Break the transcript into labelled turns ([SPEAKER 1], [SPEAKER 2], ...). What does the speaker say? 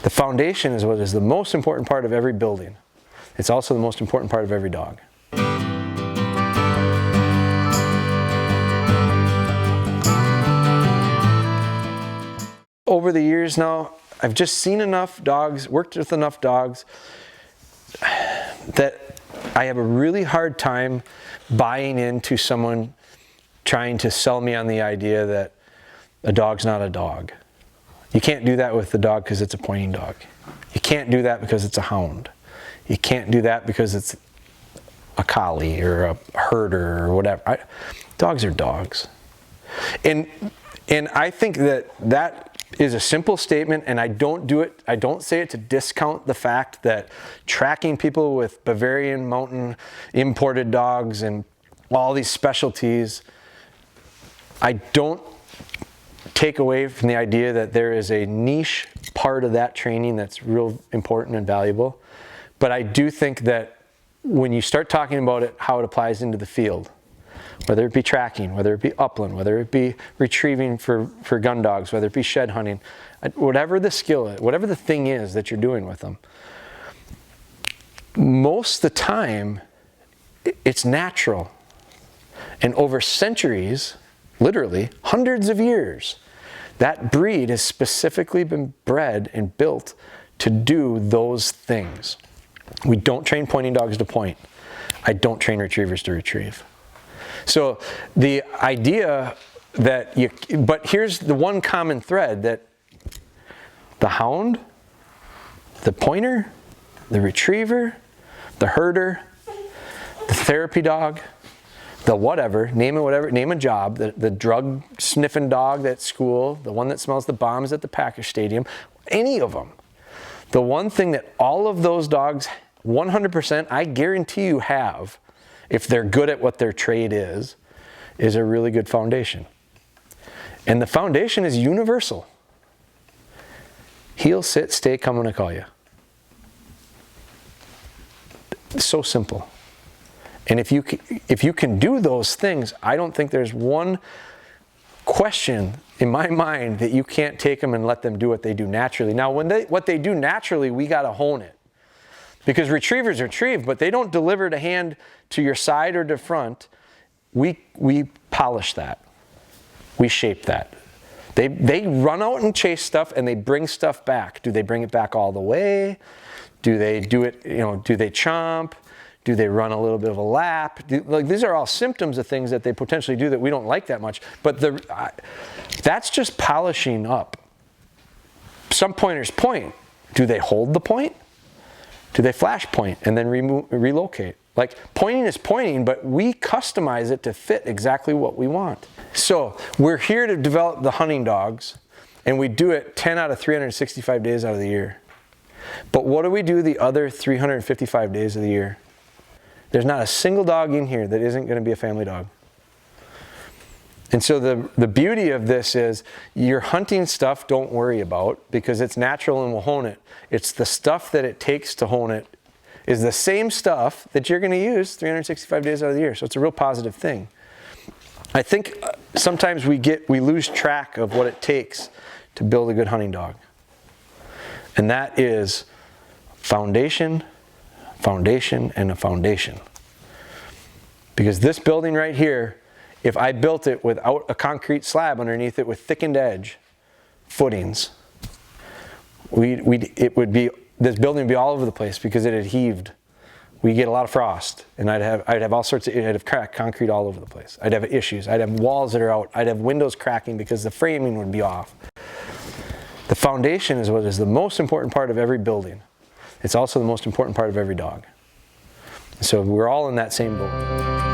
[SPEAKER 1] The foundation is what is the most important part of every building. It's also the most important part of every dog. Over the years now, I've just seen enough dogs, worked with enough dogs, that I have a really hard time buying into someone trying to sell me on the idea that a dog's not a dog. You can't do that with the dog because it's a pointing dog. You can't do that because it's a hound. You can't do that because it's a collie or a herder or whatever. Dogs are dogs. And I think that is a simple statement, and I don't say it to discount the fact that tracking people with Bavarian mountain imported dogs and all these specialties, I don't take away from the idea that there is a niche part of that training that's real important and valuable. But I do think that when you start talking about it, how it applies into the field, whether it be tracking, whether it be upland, whether it be retrieving for gun dogs, whether it be shed hunting, whatever the skill is, whatever the thing is that you're doing with them, most of the time it's natural. And over centuries, literally hundreds of years, that breed has specifically been bred and built to do those things. We don't train pointing dogs to point. I don't train retrievers to retrieve. So the idea that but here's the one common thread, that the hound, the pointer, the retriever, the herder, the therapy dog, the whatever, name a job, the drug sniffing dog at school, the one that smells the bombs at the Packers Stadium, any of them. The one thing that all of those dogs, 100%, I guarantee you have, if they're good at what their trade is a really good foundation. And the foundation is universal. Heel, sit, stay, come when I call you. It's so simple. And if you can do those things, I don't think there's one question in my mind that you can't take them and let them do what they do naturally. Now, what they do naturally, we got to hone it. Because retrievers retrieve, but they don't deliver the hand to your side or to front. We polish that. We shape that. They run out and chase stuff, and they bring stuff back. Do they bring it back all the way? Do they do it, do they chomp? Do they run a little bit of a lap? These are all symptoms of things that they potentially do that we don't like that much. But that's just polishing up. Some pointers point. Do they hold the point? Do they flash point and then relocate? Like, pointing is pointing, but we customize it to fit exactly what we want. So we're here to develop the hunting dogs, and we do it 10 out of 365 days out of the year. But what do we do the other 355 days of the year? There's not a single dog in here that isn't going to be a family dog. And so the beauty of this is your hunting stuff, don't worry about, because it's natural and we'll hone it. It's the stuff that it takes to hone it is the same stuff that you're going to use 365 days out of the year. So it's a real positive thing. I think sometimes we lose track of what it takes to build a good hunting dog. And that is foundation, foundation, and a foundation. Because this building right here, if I built it without a concrete slab underneath it with thickened edge footings, this building would be all over the place because it had heaved. We get a lot of frost, and I'd have all sorts of, I'd have cracked concrete all over the place. I'd have issues. I'd have walls that are out. I'd have windows cracking because the framing would be off. The foundation is what is the most important part of every building. It's also the most important part of every dog. So we're all in that same boat.